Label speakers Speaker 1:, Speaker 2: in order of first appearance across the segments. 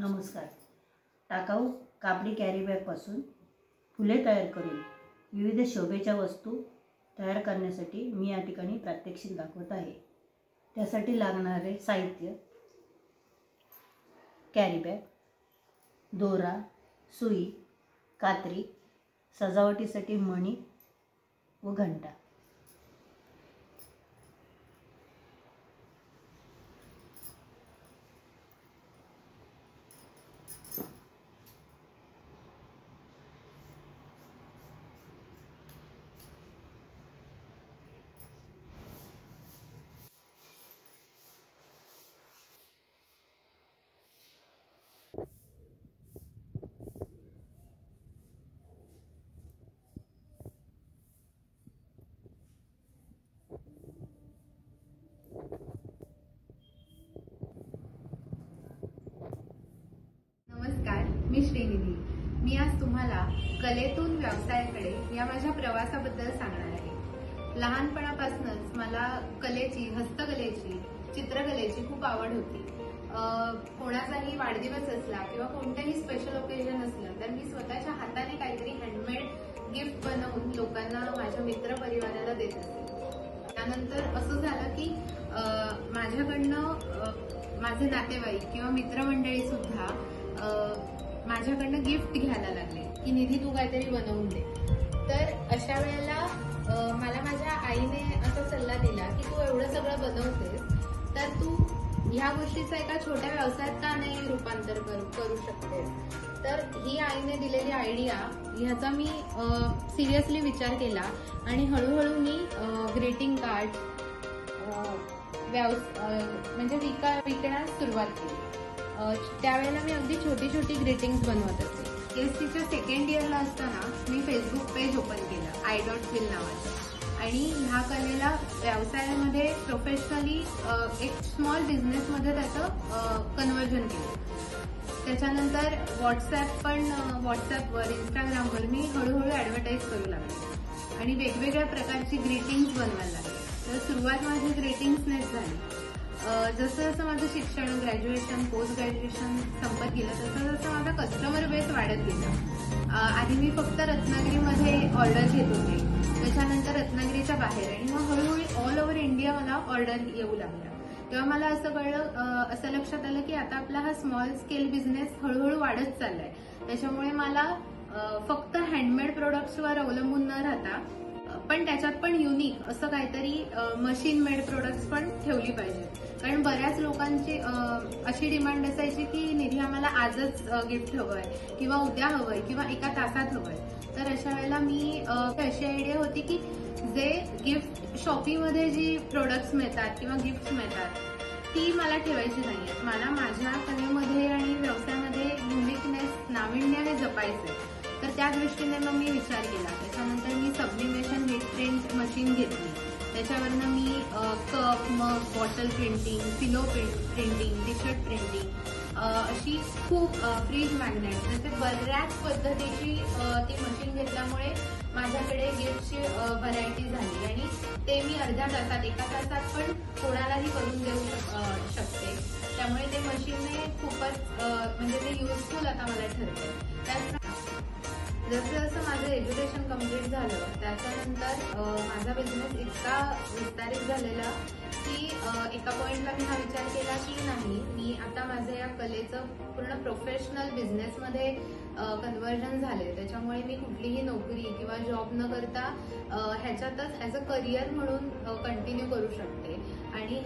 Speaker 1: नमस्कार. टाकाऊ कापडी कॅरीबॅगपासून फुले तयार करून विविध शोभेच्या वस्तू तयार करण्यासाठी मी या ठिकाणी प्रात्यक्षिक दाखवत आहे. त्यासाठी लागणारे साहित्य: कॅरीबॅग, दोरा, सुई, कात्री, सजावटीसाठी मणी व घंटा.
Speaker 2: नमस्कार, मी श्रीनिधी. मी आज तुम्हाला कलेतून व्यवसायाकडे या माझ्या प्रवासाबद्दल सांगणार आहे. लहानपणापासूनच मला कलेची, हस्तकलेची, चित्रकलेची खूप आवड होती. कोणाचाही वाढदिवस असला किंवा कोणतेही स्पेशल ओकेजन असलं तर मी स्वतःच्या हाताने काहीतरी हँडमेड गिफ्ट बनवून लोकांना, माझ्या मित्र परिवाराला देत असते. त्यानंतर असं झालं की माझ्याकडनं माझे नातेवाईक किंवा मित्रमंडळी सुद्धा माझ्याकडनं गिफ्ट घ्यायला लागले की निधी तू काहीतरी बनवून दे. तर अशा वेळेला मला माझ्या आईने असा सल्ला दिला की तू एवढं सगळं बनवतेस तर तू ह्या गोष्टीचा एका छोट्या व्यवसायात का नाही रूपांतर करू शकतेस. तर ही आईने दिलेली आयडिया ह्याचा मी सिरियसली विचार केला आणि हळूहळू मी ग्रीटिंग कार्ड म्हणजे विकण्यास सुरुवात केली. त्यावेळेला मी अगदी छोटी छोटी ग्रीटिंग्स बनवत असते. केएससीच्या सेकंड इयरला असताना मी फेसबुक पेज ओपन केलं, i.fil नावाचं, आणि ह्या कलेला व्यवसायामध्ये प्रोफेशनली एक स्मॉल बिझनेसमध्ये त्याचं कन्व्हर्जन केलं. त्याच्यानंतर व्हॉट्सॲपवर, इंस्टाग्रामवर मी हळूहळू ॲडव्हर्टाईज करू लागले आणि वेगवेगळ्या प्रकारची ग्रीटिंग्स बनवायला लागले. तर सुरुवात माझी ग्रीटिंग्सनेच झाली. जसं जसं माझं शिक्षण, ग्रॅज्युएशन, पोस्ट ग्रॅज्युएशन संपत गेलं तसं जसं माझा कस्टमर बेस वाढत गेला. आधी मी फक्त रत्नागिरीमध्ये ऑर्डर घेत होते, त्याच्यानंतर रत्नागिरीच्या बाहेर, आणि मग हळूहळू ऑल ओव्हर इंडिया मला ऑर्डर येऊ लागल्या. तेव्हा मला असं कळलं, असं लक्षात आलं की आता आपला हा स्मॉल स्केल बिझनेस हळूहळू वाढत चाललाय. त्याच्यामुळे मला फक्त हँडमेड प्रोडक्ट्सवर अवलंबून न राहता पण त्याच्यात पण युनिक असं काहीतरी मशीन मेड प्रोडक्ट्स पण ठेवली पाहिजे. कारण बऱ्याच लोकांची अशी डिमांड असायची की निधी आम्हाला आजच गिफ्ट हवंय किंवा उद्या हवंय किंवा एका तासात हवंय. तर अशा वेळेला मी अशी आयडिया होती की जे गिफ्ट शॉपीमध्ये जी प्रोडक्ट्स मिळतात किंवा गिफ्ट्स मिळतात ती मला ठेवायची नाहीये. मला माझ्या कलेमध्ये आणि व्यवसायामध्ये युनिकनेस, नाविन्य हे जपायचंय. तर त्या दृष्टीने मग मी विचार केला. त्याच्यानंतर मी सब्लिमेशन हीट प्रिंट मशीन घेतली. त्याच्यावरनं मी कप, मग, बॉटल प्रिंटिंग, पिलो प्रिंटिंग, टी शर्ट प्रिंटिंग अशी खूप फ्रीज मॅग्नेट म्हणजे बऱ्याच पद्धतीची ती मशीन घेतल्यामुळे माझ्याकडे गिफ्टची व्हरायटी झाली आणि ते मी अर्ध्या तासात, एका तासात पण कोणालाही करून देऊ शकते. त्यामुळे ते मशीनने खूपच म्हणजे ते युजफुल आता मला ठरते. जसं जसं माझं एज्युकेशन कम्प्लीट झालं त्याच्यानंतर माझा बिझनेस इतका विस्तारित झालेला की एका पॉइंटला मी हा विचार केला की नाही, मी आता माझं या कलेचं पूर्ण प्रोफेशनल बिझनेसमध्ये कन्व्हर्जन झाले. त्याच्यामुळे मी कुठलीही नोकरी किंवा जॉब न करता ह्याच्यातच ॲज अ करिअर म्हणून कंटिन्यू करू शकते. आणि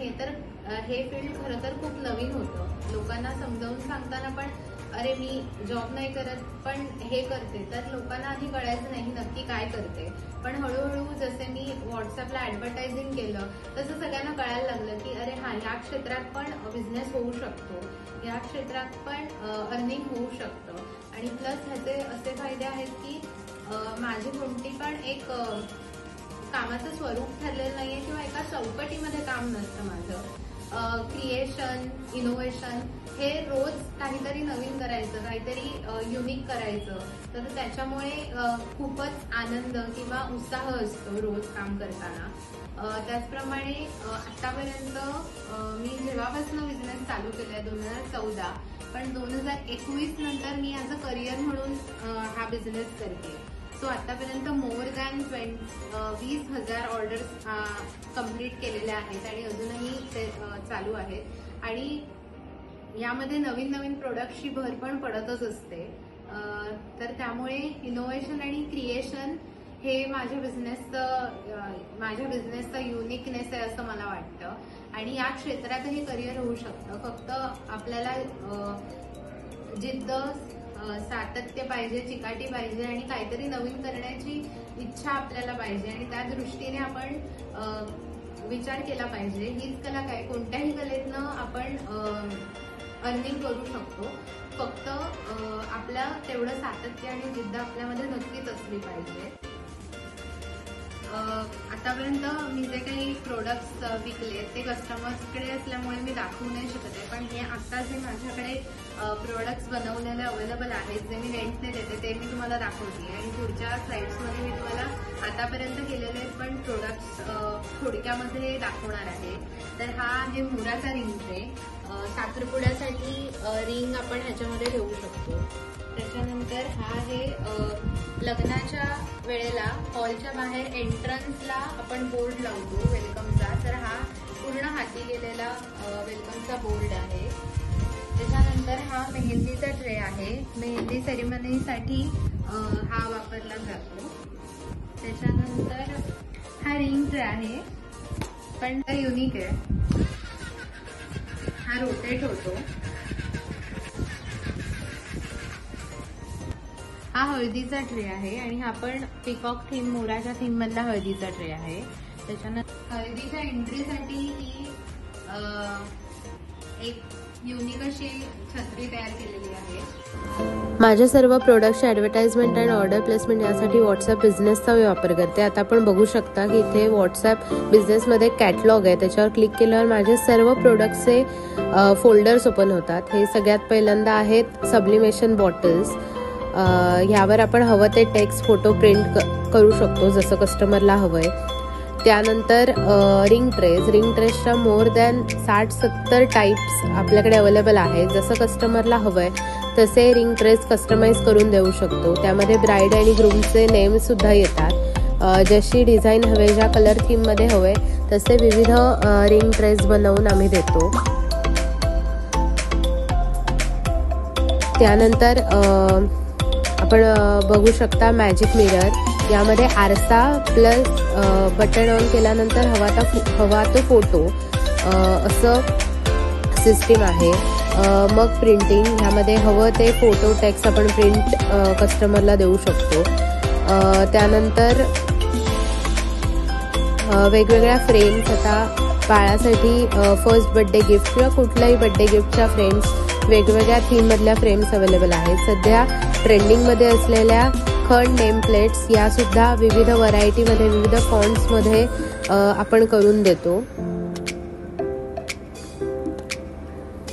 Speaker 2: हे फील्ड खरं तर खूप नवीन होतं. लोकांना समजावून सांगताना पण अरे मी जॉब नाही करत पण हे करते, तर लोकांना आधी कळायचं नाही नक्की काय करते. पण हळूहळू जसे मी व्हॉट्सअपला ॲडव्हर्टायझिंग केलं तसं सगळ्यांना कळायला लागलं की अरे हा, या क्षेत्रात पण बिझनेस होऊ शकतो, या क्षेत्रात पण अर्निंग होऊ शकतं. आणि प्लस ह्याचे असे फायदे आहेत की माझी कोणती पण एक कामाचं स्वरूप ठरलेलं नाहीये किंवा एका चौकटीमध्ये काम नसतं माझं. क्रिएशन, इनोव्हेशन हे रोज काहीतरी नवीन करायचं, काहीतरी युनिक करायचं. तर त्याच्यामुळे खूपच आनंद किंवा उत्साह असतो रोज काम करताना. त्याचप्रमाणे आतापर्यंत मी जेव्हापासून बिझनेस चालू केलाय 2014 पण 2021 नंतर मी ॲज अ करिअर म्हणून हा बिझनेस करते. सो आतापर्यंत मोर दॅन 20,000 ऑर्डर्स कंप्लीट केलेल्या आहेत आणि अजूनही ते चालू आहेत. आणि यामध्ये नवीन नवीन प्रोडक्टची भर पण पडतच असते. तर त्यामुळे इनोव्हेशन आणि क्रिएशन हे माझ्या बिझनेसचं युनिकनेस आहे असं मला वाटतं. आणि या क्षेत्रातही करिअर होऊ शकतं. फक्त आपल्याला जिद्द, सातत्य पाहिजे, चिकाटी पाहिजे आणि काहीतरी नवीन करण्याची इच्छा आपल्याला पाहिजे आणि त्या दृष्टीने आपण विचार केला पाहिजे. हीच कला काय, कोणत्याही कलेतनं आपण अर्निंग करू शकतो. फक्त आपलं तेवढं सातत्य आणि जिद्द आपल्यामध्ये नक्कीच असली पाहिजे. आतापर्यंत मी जे काही प्रोडक्ट्स विकले ते कस्टमर्सकडे असल्यामुळे मी दाखवू नाही शकत आहे. पण हे आता जे माझ्याकडे प्रोडक्ट्स बनवलेले अवेलेबल आहेत, जे मी रेंटने देते, ते मी तुम्हाला दाखवते. आणि पुढच्या स्लाइड्समध्ये मी तुम्हाला आतापर्यंत केलेले पण प्रोडक्ट्स थोडक्यामध्ये दाखवणार आहे. तर हा आहे मोराचा रिंग ट्रे. साखरपुड्यासाठी रिंग आपण ह्याच्यामध्ये ठेवू शकतो. त्याच्यानंतर हा आहे लग्नाच्या वेळेला हॉलच्या बाहेर एंट्रन्सला आपण बोर्ड लावतो वेलकमचा. तर हा पूर्ण हाती गेलेला वेलकमचा बोर्ड आहे. त्याच्यानंतर हा मेहंदीचा ट्रे आहे. मेहंदी सेरेमनीसाठी हा वापरला जातो. त्याच्यानंतर हा रिंग ट्रे आहे, पण तो युनिक आहे. हा रोटेट होतो. हा हळदीचा ट्रे आहे आणि हा पण पिकॉक थीम, मोराच्या थीम मधला हळदीचा ट्रे आहे. त्याच्यानंतर हळदीच्या एंट्रीसाठी ही एक युनिक अशी छत्री तयार केलेली आहे.
Speaker 3: माझ्या सर्व प्रोडक्टचे ॲडव्हर्टाइजमेंट आणि ऑर्डर प्लेसमेंट यासाठी व्हॉट्सअप बिझनेसचा मी वापर करते. आता आपण बघू शकता की इथे व्हॉट्सअप बिझनेसमध्ये कॅटलॉग आहे. त्याच्यावर क्लिक केल्यावर माझे सर्व प्रोडक्टचे फोल्डर्स ओपन होतात. हे सगळ्यात पहिल्यांदा आहेत सब्लिमेशन बॉटल्स. ह्यावर आपण हवं ते टेक्स्ट, फोटो प्रिंट करू शकतो जसं कस्टमरला हवंय. त्यानंतर रिंग ट्रेसच्या मोर दॅन 60-70 टाईप्स आपल्याकडे अवेलेबल आहेत. जसं कस्टमरला हवंय तसे रिंग ट्रेस कस्टमाइज करून देऊ शकतो. त्यामध्ये ब्राईड आणि ग्रूमचे नेम सुद्धा येतात. जशी डिझाईन हवे, ज्या कलर थीम मध्ये हवे तसे विविध रिंग ट्रेस बनवून आम्ही देतो. त्यानंतर आपण बघू शकता मॅजिक मिरर. यामध्ये आरसा प्लस बटन ऑन केल्यानंतर हवा तो फोटो असं सिस्टीम आहे. मग प्रिंटिंग, ह्यामध्ये हवं ते फोटो टेक्स्ट आपण प्रिंट कस्टमरला देऊ शकतो. त्यानंतर वेगवेगळ्या फ्रेम्स, आता बाळासाठी फर्स्ट बर्थडे गिफ्ट किंवा कुठल्याही बर्थडे गिफ्टच्या फ्रेम्स, वेगवेगळ्या थीम मधल्या फ्रेम्स अवेलेबल आहेत. सध्या ट्रेंडिंगमध्ये असलेल्या खंड नेम प्लेट्स या सुद्धा विविध व्हरायटीमध्ये, विविध फॉन्ट्समध्ये आपण करून देतो.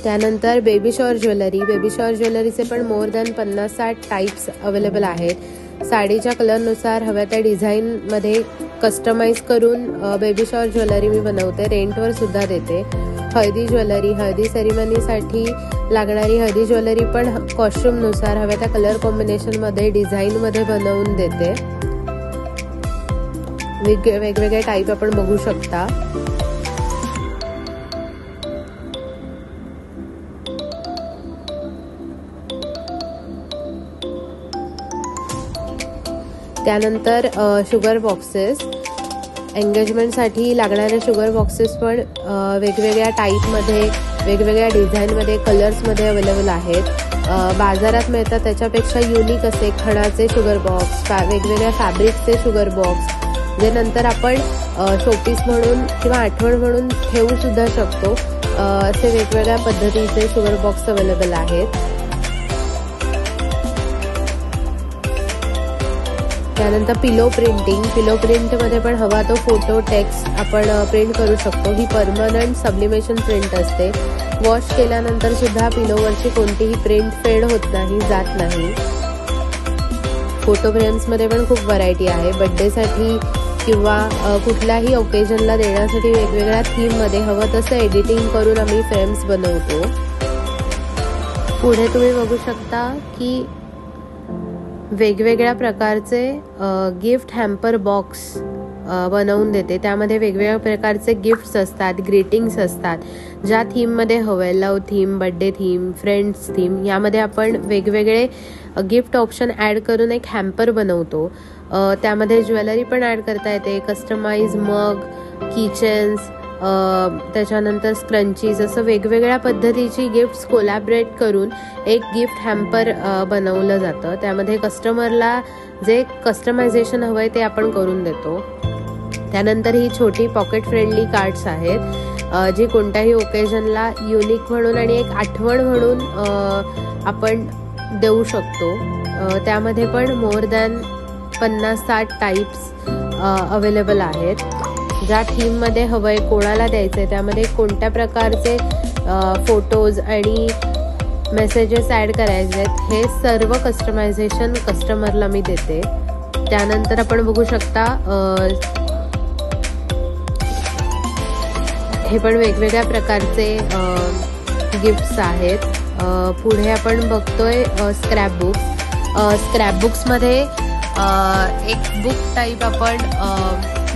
Speaker 3: त्यानंतर बेबी शॉवर ज्वेलरीचे पण मोर दॅन 50-60 टाईप्स अवेलेबल आहेत. साडीच्या कलरनुसार हव्या त्या डिझाईनमध्ये कस्टमाइज करून बेबी शॉवर ज्वेलरी मी बनवते, रेंटवर सुद्धा देते. हळदी सेरेमनीसाठी लागणारी हळदी ज्वेलरी पण कॉस्ट्युमनुसार हव्या त्या कलर कॉम्बिनेशनमध्ये, डिझाईनमध्ये बनवून देते. वेगवेगळे टाईप आपण बघू शकता. त्यानंतर शुगर बॉक्सेस, एंगेजमेंटसाठी लागणारे शुगर बॉक्सेस पण वेगवेगळ्या टाईपमध्ये, वेगवेगळ्या डिझाईनमध्ये, कलर्समध्ये अवेलेबल आहेत. बाजारात मिळतात त्याच्यापेक्षा युनिक असे खणाचे शुगर बॉक्स, वेगवेगळ्या फॅब्रिकचे शुगर बॉक्स, जे नंतर आपण शोपीस म्हणून किंवा आठवण म्हणून ठेवू सुद्धा शकतो. असे वेगवेगळ्या पद्धतीचे शुगर बॉक्स अवेलेबल आहेत. त्यानंतर पिलो प्रिंटमध्ये पण हवा तो फोटो टेक्स्ट आपण प्रिंट करू शकतो. ही परमनंट सब्लिमेशन प्रिंट असते. वॉश केल्यानंतर सुद्धा पिलोवरची कोणतीही प्रिंट फेड होत नाही, जात नाही. फोटो फ्रेम्समध्ये पण खूप व्हरायटी आहे. बर्थडेसाठी किंवा कुठल्याही ओकेजनला देण्यासाठी वेगवेगळ्या थीममध्ये हवं तसं एडिटिंग करून आम्ही फ्रेम्स बनवतो. पुढे तुम्ही बघू शकता की वेगवेगळ्या प्रकारचे गिफ्ट हॅम्पर बॉक्स बनवून देते. त्यामध्ये वेगवेगळ्या प्रकारचे गिफ्ट्स असतात, ग्रीटिंग्स असतात. ज्या थीममध्ये हवं आहे, love theme, birthday theme, friends theme, यामध्ये आपण वेगवेगळे गिफ्ट ऑप्शन ॲड करून एक हॅम्पर बनवतो. त्यामध्ये ज्वेलरी पण ॲड करता येते, कस्टमाइज मग, किचन्स, त्याच्यानंतर स्क्रंचीज, असं वेगवेगळ्या पद्धतीची गिफ्ट्स कोलॅबरेट करून एक गिफ्ट हॅम्पर बनवलं जातं. त्यामध्ये कस्टमरला जे कस्टमायझेशन हवं आहे ते आपण करून देतो. त्यानंतर ही छोटी पॉकेट फ्रेंडली कार्ड्स आहेत, जी कोणत्याही ओकेजनला युनिक म्हणून आणि एक आठवण म्हणून आपण देऊ शकतो. त्यामध्ये पण मोर दॅन 50-60 टाईप्स अवेलेबल आहेत. ज्या थीममध्ये हवं आहे, कोणाला द्यायचं आहे, त्यामध्ये कोणत्या प्रकारचे फोटोज आणि मेसेजेस ॲड करायचे आहेत, हे सर्व कस्टमायझेशन कस्टमरला मी देते. त्यानंतर आपण बघू शकता हे पण वेगवेगळ्या प्रकारचे गिफ्ट्स आहेत. पुढे आपण बघतोय स्क्रॅपबुक्समध्ये एक बुक टाईप आपण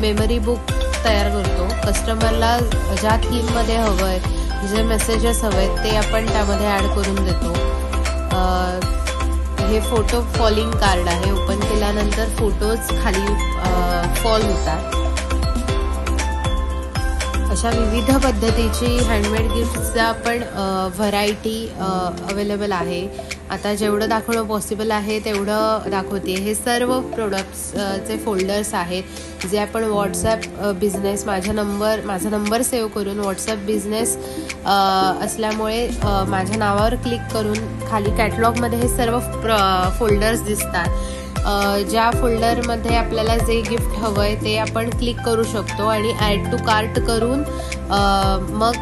Speaker 3: मेमरी बुक तयार करतो. कस्टमरला ज्या थीममध्ये हवं आहे, जे मेसेजेस हवे आहेत ते आपण त्यामध्ये ॲड करून देतो. हे फोटो फॉलिंग कार्ड आहे. ओपन केल्यानंतर फोटोज खाली फॉल होतात. अशा विविध पद्धतीची हँडमेड गिफ्ट्सचा पण व्हरायटी अवेलेबल आहे. आता जेवढं दाखवणं पॉसिबल आहे तेवढं दाखवते. हे सर्व प्रोडक्ट्सचे फोल्डर्स आहेत जे आपण व्हॉट्सॲप बिझनेस, माझा नंबर सेव्ह करून व्हॉट्सॲप बिझनेस असल्यामुळे माझ्या नावावर क्लिक करून खाली कॅटलॉगमध्ये हे सर्व फोल्डर्स दिसतात. ज्या फोल्डरमध्ये आपल्याला जे गिफ्ट हवं आहे ते आपण क्लिक करू शकतो आणि ॲड टू कार्ट करून मग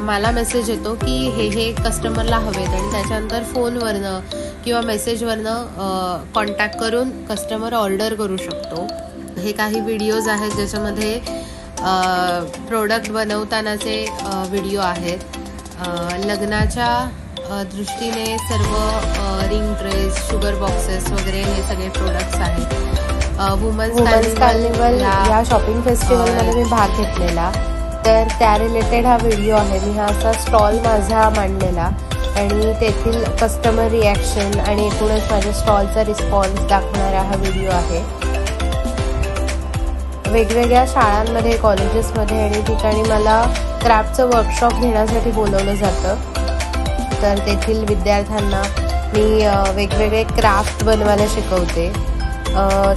Speaker 3: मला मेसेज येतो की हे कस्टमरला हवेत आणि त्याच्यानंतर फोनवरनं किंवा मेसेजवरनं कॉन्टॅक्ट करून कस्टमर ऑर्डर करू शकतो. हे काही व्हिडिओज आहेत ज्याच्यामध्ये प्रोडक्ट बनवतानाचे व्हिडिओ आहेत. लग्नाच्या दृष्टीने सर्व रिंग ट्रेस, शुगर बॉक्सेस वगैरे हे सगळे प्रोडक्ट्स आहेत. वुमन्स कार्निवल या शॉपिंग फेस्टिवलमध्ये मी भाग घेतलेला, तर त्या रिलेटेड हा व्हिडिओ आहे. मी हा असा स्टॉल माझा मांडलेला आणि तेथील कस्टमर रिॲक्शन आणि एकूणच माझ्या स्टॉलचा रिस्पॉन्स दाखवणारा हा व्हिडिओ आहे. वेगवेगळ्या शाळांमध्ये, कॉलेजेसमध्ये आणि ठिकाणी मला क्राफ्टचं वर्कशॉप घेण्यासाठी बोलवलं जातं. तर तेथील विद्यार्थ्यांना मी वेगवेगळे क्राफ्ट बनवायला शिकवते.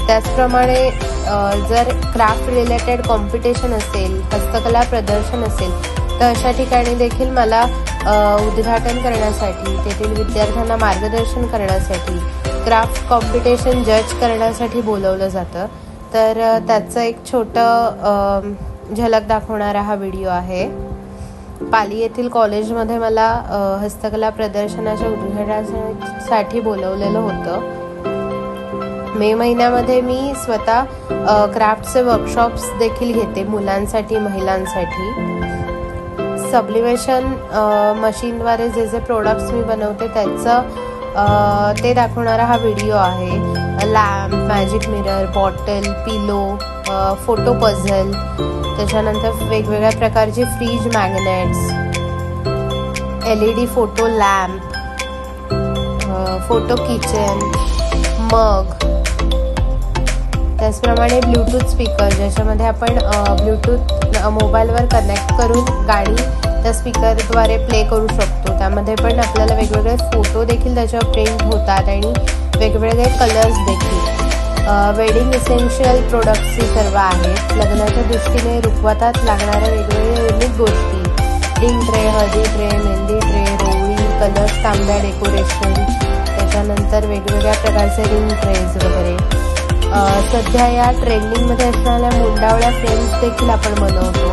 Speaker 3: त्याचप्रमाणे जर क्राफ्ट रिलेटेड कॉम्पिटिशन असेल, हस्तकला प्रदर्शन असेल, तर अशा ठिकाणी देखील मला उद्घाटन करण्यासाठी, तेथील विद्यार्थ्यांना मार्गदर्शन करण्यासाठी, क्राफ्ट कॉम्पिटिशन जज करण्यासाठी बोलवलं जातं. तर त्याचं एक छोटं झलक दाखवणारा हा व्हिडिओ आहे. पाली येथील कॉलेजमध्ये मला हस्तकला प्रदर्शनाच्या उद्घाटनासाठी बोलवलेलं होतं. मे महिन्यामध्ये मी स्वतः क्राफ्टचे वर्कशॉप्स देखील घेते, मुलांसाठी, महिलांसाठी. सब्लिमेशन मशीनद्वारे जे जे प्रोडक्ट्स मी बनवते त्याचं ते दाखवणारा हा व्हिडिओ आहे. Lamp, magic mirror, bottle, pillow, photo puzzle, त्याच्यानंतर वेगवेगळ्या प्रकारचे fridge magnets, LED photo lamp, photo kitchen, mug, त्याचप्रमाणे ब्लूटूथ स्पीकर ज्याच्यामध्ये आपण ब्लूटूथ मोबाईलवर कनेक्ट करून गाणी त्या स्पीकरद्वारे प्ले करू शकतो. त्यामध्ये पण आपल्याला वेगवेगळे फोटो देखील त्याच्यावर प्रिंट होतात आणि वेगवेगळे कलर्स देखील. वेडिंग इसेन्शियल प्रोडक्ट्स ही सर्व आहेत. लग्नाच्या दृष्टीने रुखवतात लागणाऱ्या वेगवेगळ्या युनिक गोष्टी, रिंग ट्रे, हळदी ट्रे, मेहंदी ट्रे, रोळी, कलर्स, तांब्या डेकोरेशन, त्याच्यानंतर वेगवेगळ्या प्रकारचे रिंग ट्रेज वगैरे. सध्या या ट्रेंडिंगमध्ये असणाऱ्या मुंडावळ्या फ्रेम्स देखील आपण बनवतो.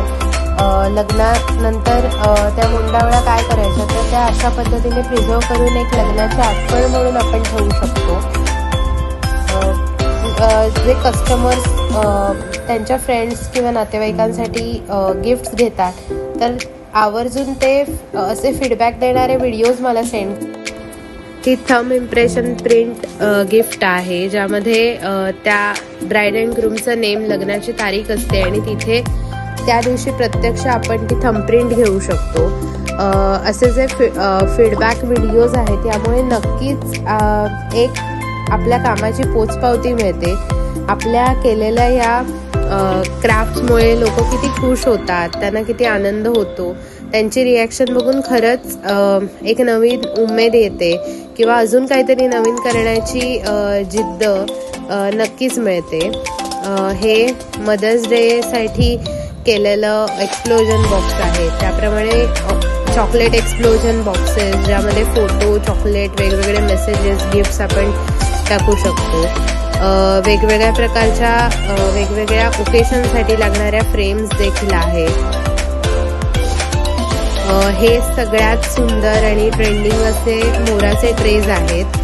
Speaker 3: लग्नानंतर त्या मुंडावळ्या काय करायच्या तर त्या अशा पद्धतीने प्रिझर्व करून एक लग्नाची आठवण म्हणून आपण ठेवू शकतो. जे कस्टमर्स त्यांच्या फ्रेंड्स किंवा नातेवाईकांसाठी गिफ्ट्स घेतात तर आवर्जून ते असे फीडबॅक देणारे व्हिडिओज मला सेंड. ही थंब इम्प्रेशन प्रिंट गिफ्ट आहे, ज्यामध्ये त्या ब्राईड अँड ग्रूमचं नेम, लग्नाची तारीख असते आणि तिथे त्या दिवशी प्रत्यक्ष आपण ती थंब प्रिंट घेऊ शकतो. असे जे फीडबॅक व्हिडिओज आहेत त्यामुळे नक्कीच एक आपल्या कामाची पोचपावती मिळते. आपल्या केलेल्या या क्राफ्ट्समुळे लोक किती खुश होतात, त्यांना किती आनंद होतो, त्यांची रिॲक्शन बघून खरंच एक नवीन उमेद येते किंवा अजून काहीतरी नवीन करण्याची जिद्द नक्कीच मिळते. हे मदर्स डेसाठी केलेलं एक्सप्लोजन बॉक्स आहे. त्याप्रमाणे चॉकलेट एक्सप्लोजन बॉक्सेस, ज्यामध्ये फोटो, चॉकलेट, वेगवेगळे मेसेजेस, गिफ्ट्स आपण टाकू शकतो. वेगवेगळ्या प्रकारच्या वेगवेगळ्या ओकेशनसाठी लागणाऱ्या फ्रेम्स देखील आहेत. हे सगळ्यात सुंदर आणि ट्रेंडिंग असे मोराचे ट्रेज आहेत.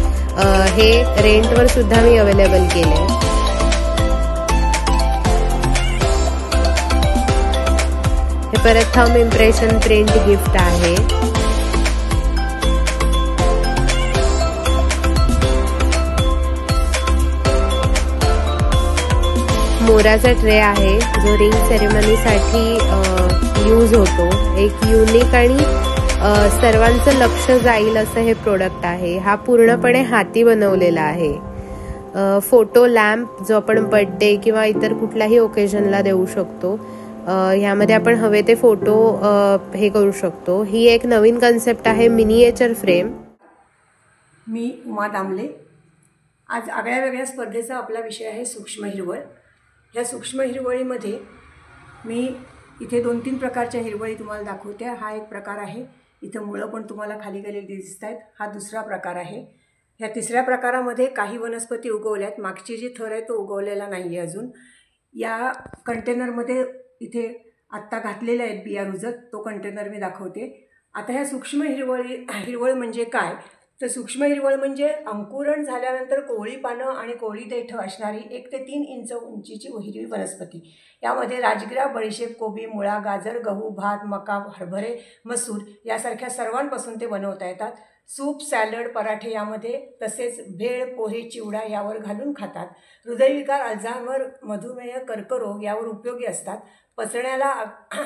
Speaker 3: हे रेंटवर सुद्धा मी अवेलेबल केले. हे परत थंब इम्प्रेशन प्रिंट गिफ्ट आहे. मोराचा ट्रे आहे, जो रिंग सेरेमनीसाठी यूज होतो. एक युनिक आणि सर्वांचं लक्ष जाईल असं हे प्रोडक्ट आहे. हा पूर्णपणे हाती बनवलेला आहे. फोटो लॅम्प, जो आपण बर्थडे किंवा इतर कुठल्याही ओकेजनला देऊ शकतो. ह्यामध्ये आपण हवे ते फोटो हे करू शकतो. ही एक नवीन कन्सेप्ट आहे, मिनिएचर फ्रेम.
Speaker 4: मी उमा दामले. आज आगळ्या वेगळ्या स्पर्धेचा आपला विषय आहे सूक्ष्म हिरवळ. ह्या सूक्ष्म हिरवळीमध्ये मी इथे 2-3 प्रकारच्या हिरवळी तुम्हाला दाखवते. हा एक प्रकार आहे. इथं मुळं पण तुम्हाला खाली गेलेली दिसत आहेत. हा दुसरा प्रकार आहे. ह्या तिसऱ्या प्रकारामध्ये काही वनस्पती उगवल्या आहेत. मागची जी थर आहे तो उगवलेला नाही आहे अजून. या कंटेनरमध्ये इथे आत्ता घातलेल्या आहेत बिया रुजत. तो कंटेनर मी दाखवते. आता ह्या सूक्ष्म हिरवळ म्हणजे काय, तर सूक्ष्म हिरवळ म्हणजे अंकुरण झाल्यानंतर कोवळी पानं आणि कोवळी देठ असणारी 1 ते 3 इंच उंचीची हिरवी वनस्पती. यामध्ये राजगिरा, बडीशेप, कोबी, मुळा, गाजर, गहू, भात, मका, हरभरे, मसूर यासारख्या सर्वांपासून ते बनवता येतात. सूप, सॅलड, पराठे यामध्ये, तसेच भेळ, पोहे, चिवडा यावर घालून खातात. हृदयविकार, अल्झायमर, मधुमेह, कर्करोग यावर उपयोगी असतात. पचण्याला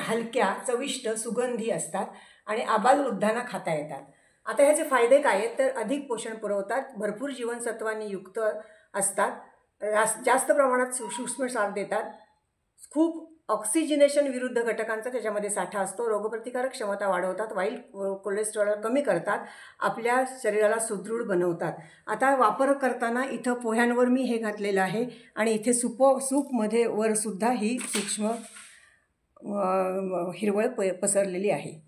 Speaker 4: हलक्या, चविष्ट, सुगंधी असतात आणि आबालवृद्धांना खाता येतात. आता ह्याचे फायदे काय आहेत, तर अधिक पोषण पुरवतात, भरपूर जीवनसत्वांनी युक्त असतात, जास्त प्रमाणात सूक्ष्मसार देतात, खूप ऑक्सिजनेशन विरुद्ध घटकांचा त्याच्यामध्ये साठा असतो, रोगप्रतिकारक क्षमता वाढवतात, वाईट कोलेस्ट्रॉल कमी करतात, आपल्या शरीराला सुदृढ बनवतात. आता वापर करताना इथं पोह्यांवर मी हे घातलेलं आहे आणि इथे सूपमध्ये वरसुद्धा ही सूक्ष्म हिरवळ पसरलेली आहे.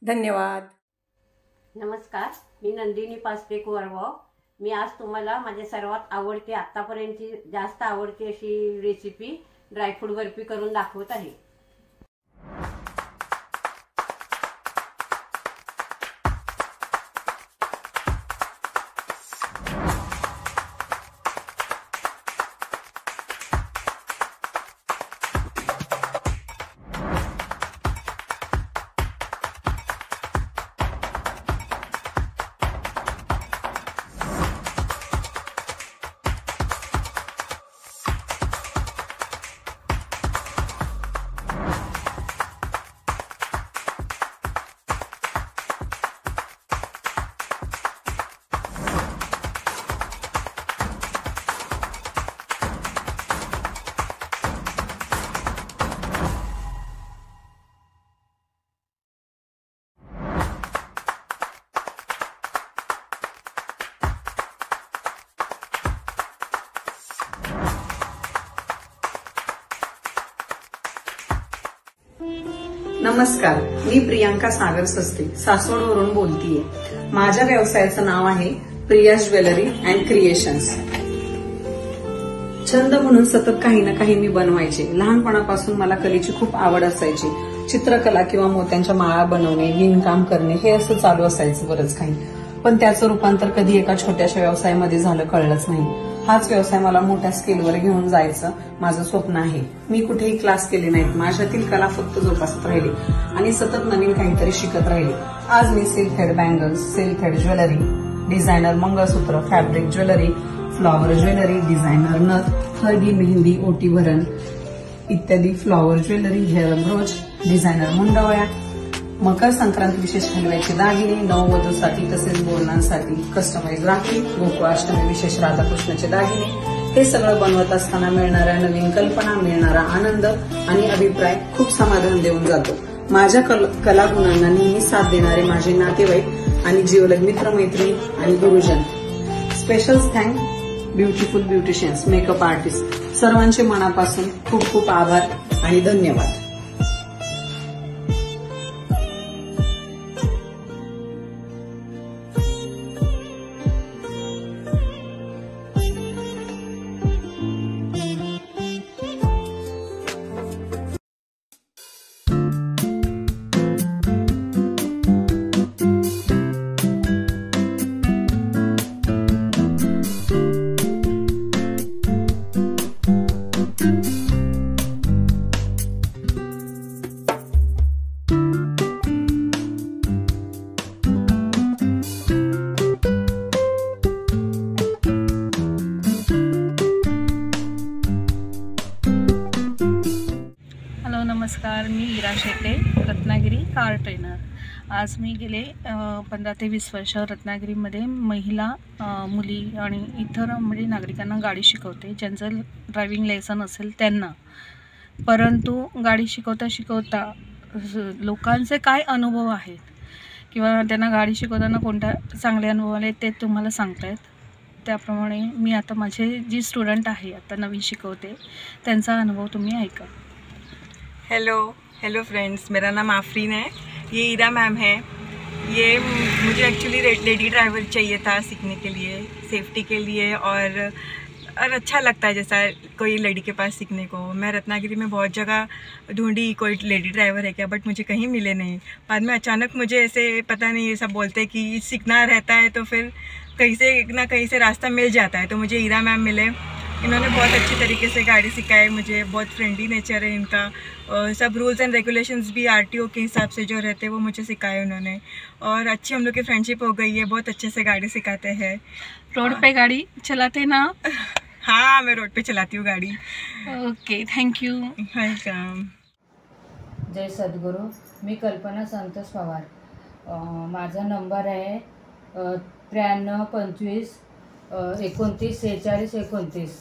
Speaker 4: धन्यवाद.
Speaker 5: नमस्कार, मी नंदिनी पास्पेक वरवाव. मी आज तुम्हाला माझी सर्वात आवडती, आत्तापर्यंतची जास्त आवडती अशी रेसिपी ड्रायफ्रूट बर्फी करून दाखवत आहे.
Speaker 6: नमस्कार, मी प्रियांका सागर सस्ते सासवडवरून बोलतीये. माझ्या व्यवसायाचं नाव आहे प्रियाज ज्वेलरी अँड क्रिएशन्स. छंद म्हणून सतत काही ना काही मी बनवायचे. लहानपणापासून मला कलेची खूप आवड असायची. चित्रकला किंवा मोत्यांच्या माळा बनवणे, विणकाम करणे हे असं चालू असायचं बरंच काही. पण त्याचं रूपांतर कधी एका छोट्याशा व्यवसायामध्ये झालं कळलंच नाही. हाच व्यवसाय मला मोठ्या स्केलवर घेऊन जायचं माझं स्वप्न आहे. मी कुठेही क्लास केले नाहीत. माझ्यातील कला फक्त जोपासत राहिली आणि सतत नवीन काहीतरी शिकत राहिली. आज मी silk thread bangles, silk thread jewellery, designer mangalsutra, fabric jewellery, flower jewellery, designer नथ, हळदी, मेहंदी, ओटी भरण इत्यादी flower jewellery, hair brooch, designer मुंडवळ्या, मकर संक्रांत विशेष हलव्याचे दागिने, नववधूसाठी तसेच बोलणांसाठी कस्टमाइज राखी, गोकुळाष्टमी विशेष राधाकृष्णाचे दागिने, हे सगळं बनवत असताना मिळणाऱ्या नवीन कल्पना, मिळणारा आनंद आणि अभिप्राय खूप समाधान देऊन जातो. माझ्या कलागुणांना नेहमी साथ देणारे माझे नातेवाईक आणि जिवलग मित्रमैत्रिणी आणि गुरुजन. Special thank beautiful beauticians, makeup artist सर्वांचे मनापासून खूप खूप आभार आणि धन्यवाद.
Speaker 7: नमस्कार, मी इरा शेटे, रत्नागिरी कार ट्रेनर. आज मी गेले 15 ते 20 वर्ष रत्नागिरीमध्ये महिला, मुली आणि इतर म्हणजे नागरिकांना गाडी शिकवते, ज्यांचं ड्रायव्हिंग लायसन असेल त्यांना. परंतु गाडी शिकवता शिकवता लोकांचे काय अनुभव आहेत किंवा त्यांना गाडी शिकवताना कोणत्या चांगले अनुभव आले ते तुम्हाला सांगतायत. त्याप्रमाणे मी आता माझे जी स्टुडंट आहे, आता नवीन शिकवते, त्यांचा अनुभव तुम्ही ऐका.
Speaker 8: हेलो फ्रेंड्स, मेरा नाम आफरीन है. ये ईरा मैम है. ये मुझे एक्चुअली लेडी ड्राइवर चाहिए था सीखने के लिए, सेफ्टी के लिए, और अच्छा लगता है जैसा कोई लेडी के पास सीखने को. मैं रत्नागिरी में बहुत जगह ढूंढी कोई लेडी ड्राइवर है क्या, बट मुझे कहीं मिले नहीं. बाद में अचानक मुझे ऐसे पता नहीं, ये सब बोलते कि सीखना रहता है तो फिर कहीं से ना कहीं से रास्ता मिल जाता है. तो मुझे ईरा मैम मिले. इन्होंने बहुत अच्छी तरीके से गाड़ी सिखाई मुझे. बहुत फ्रेंडली नेचर है इनका. सब रूल्स एंड रेगुलेशंस भी आरटीओ के हिसाब से जो रहते हैं वो मुझे सिखाए उन्होंने. और अच्छी हम लोग की फ्रेंडशिप हो गई है. बहुत अच्छे से गाड़ी सिखाते हैं.
Speaker 7: रोड पे गाड़ी चलाते ना?
Speaker 8: हाँ, मैं रोड पे चलाती हूँ गाड़ी.
Speaker 7: Okay, thank you.
Speaker 8: वेलकम.
Speaker 9: जय सद्गुरू. मी कल्पना संतोष पवार. माझा नंबर आहे 93 25 29 46 29.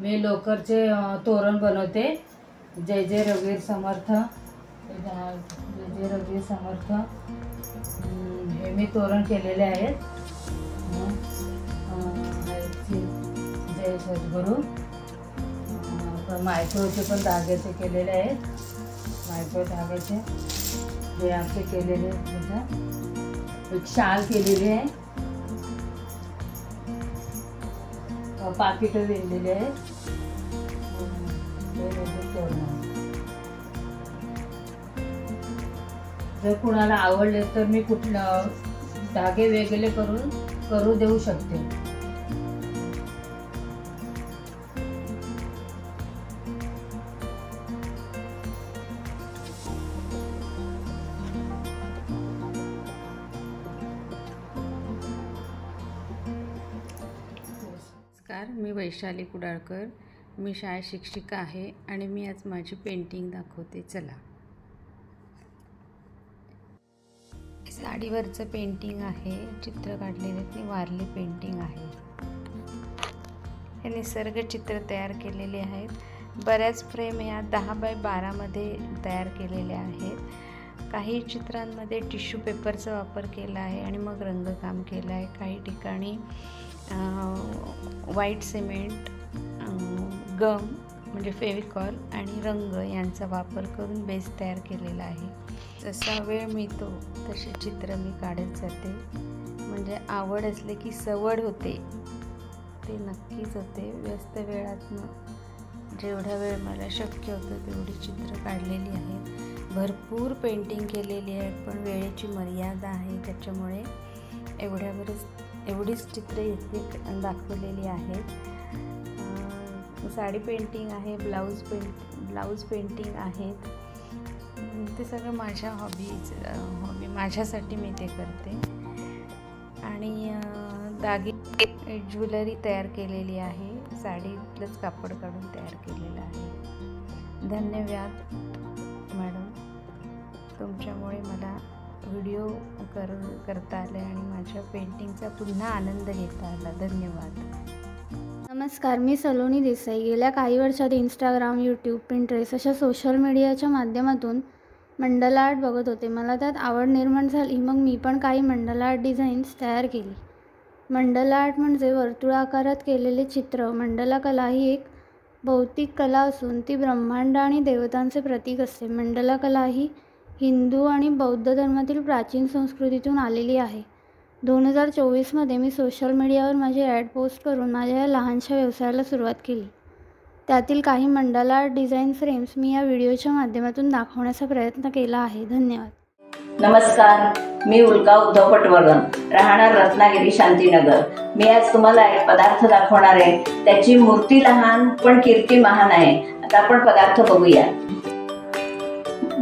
Speaker 9: मी लोकरचे तोरण बनवते. जय जय रघुवीर समर्थ, जय जय रघुवीर समर्थ. हे मी तोरण केलेले आहेत. जय सद्गुरू. मायक्रोचे पण धाग्याचे केलेले आहेत. मायक्रो धाग्याचे जे आमचे केलेले आहेत. एक शाल केलेली आहे. पाकिटं विणलेले आहेत. जर कुणाला आवडले तर मी कुठलं धागे वेगळे करू देऊ शकते.
Speaker 10: नमस्कार, मी वैशाली कुडाळकर. मी शाळेत शिक्षिका आहे आणि मी आज माझी पेंटिंग दाखवते. चला. साडीवरचं पेंटिंग आहे. चित्र काढलेले ते वारली पेंटिंग आहे. हे निसर्ग चित्र तयार केलेले आहेत. बऱ्याच फ्रेम या 10 बाय 12 मध्ये तयार केलेल्या आहेत. काही चित्रांमध्ये टिश्यू पेपरचा वापर केला आहे आणि मग रंगकाम केलं आहे. काही ठिकाणी व्हाईट सिमेंट, गम म्हणजे फेविकॉल आणि रंग यांचा वापर करून बेस तयार केलेला आहे. जसा वेळ मिळतो तसे चित्र मी काढत जाते. म्हणजे आवड असले की सवड होते, ते नक्कीच होते. व्यस्त वेळातनं जेवढा वेळ मला शक्य होतं तेवढी चित्र काढलेली आहेत. भरपूर पेंटिंग केलेली आहेत, पण वेळेची मर्यादा आहे. त्याच्यामुळे एवढीच चित्र इथे दाखवलेली आहेत. साडी पेंटिंग आहे, ब्लाऊज पेंटिंग आहेत. ते सगळं माझ्या हॉबी माझ्यासाठी मी ते करते. आणि ज्वेलरी तयार केलेली आहे, साडीतलंच कापड काढून तयार केलेलं आहे. धन्यवाद मॅडम, तुमच्यामुळे मला व्हिडिओ करता आले आणि माझ्या पेंटिंगचा पुन्हा आनंद घेता आला. धन्यवाद.
Speaker 11: नमस्कार, मी सलोनी देसाई. गेल्या काही वर्षात इंस्टाग्राम, यूट्यूब, पिंटरेस्ट अशा सोशल मीडियाच्या माध्यमातून मंडला आर्ट बघत होते. मला त्यात आवड निर्माण झाली. मग मी पण काही मंडला आर्ट डिझाईन्स तयार केली. मंडला आर्ट म्हणजे वर्तुळाकारात केलेले चित्र. मंडला कला ही एक भौतिक कला असून ती ब्रह्मांड आणि देवतांचे प्रतीक असते. मंडला कला ही हिंदू आणि बौद्ध धर्मातील प्राचीन संस्कृतीतून आलेली आहे. 2024मध्ये मी सोशल मीडियावर माझी ॲड पोस्ट करून माझ्या या लहानशा व्यवसायाला सुरुवात केली. त्यातील काही मंडला आर्ट डिझाईन फ्रेम्स मी या व्हिडिओच्या माध्यमातून दाखवण्याचा प्रयत्न केला आहे. धन्यवाद.
Speaker 12: नमस्कार, मी उल्का उद्धव पटवर्धन, राहणार रत्नागिरी शांतीनगर. मी आज तुम्हाला एक पदार्थ दाखवणार आहे. त्याची मूर्ती लहान पण कीर्ती महान आहे. आता आपण पदार्थ बघूया.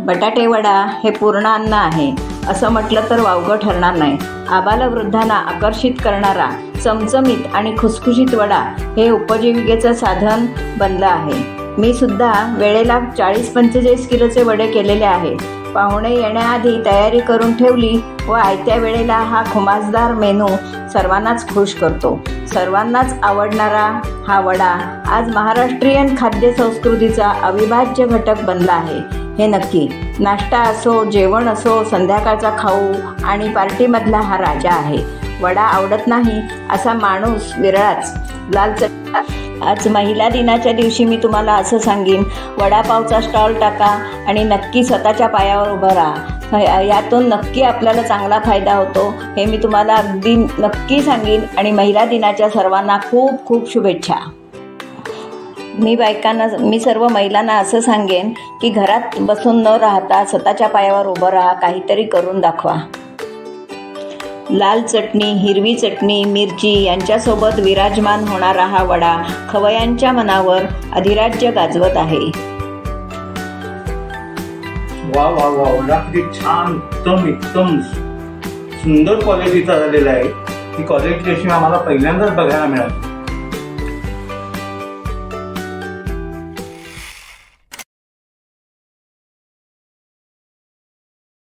Speaker 12: बटाटे वडा हे पूर्ण अन्न आहे असं म्हटलं तर वावगं ठरणार नाही. आबालवृद्धांना आकर्षित करणारा चमचमीत आणि खुसखुशीत वडा हे उपजीविकेचं साधन बनलं आहे. मी सुद्धा वेळेला 40-45 किलोचे वडे केलेले आहेत. पाहुणे येण्याआधी तयारी करून ठेवली व आयत्या वेळेला हा खुमासदार मेनू सर्वांनाच खुश करतो. सर्वांनाच आवडणारा हा वडा आज महाराष्ट्रीयन खाद्य संस्कृतीचा अविभाज्य घटक बनला आहे हे नक्की. नाश्ता असो, जेवण असो, संध्याकाळचा खाऊ आणि पार्टीमधला हा राजा आहे. वडा आवडत नाही असा माणूस विरळाच. लाल आज महिला दिनाच्या दिवशी मी तुम्हाला असं सांगेन, वडापावचा स्टॉल टाका आणि नक्की स्वतःच्या पायावर उभं राहा. यातून नक्की आपल्याला चांगला फायदा होतो हे मी तुम्हाला अगदी नक्की सांगेन. आणि महिला दिनाच्या सर्वांना खूप खूप शुभेच्छा. मी सर्व महिलांना असं सांगेन की घरात बसून न राहता स्वतःच्या पायावर उभं राहा, काहीतरी करून दाखवा. लाल चटणी, हिरवी चटणी, मिरची यांच्यासोबत विराजमान होणारा हा वडा खवयांच्या मनावर अधिराज्य गाजवत आहे.
Speaker 13: वा वा वा, वडा किती छान, एकदम सुंदर क्वालिटीचा झालेला आहे. ही क्वालिटी अशी आम्हाला पहिल्यांदाच बघायला मिळाली.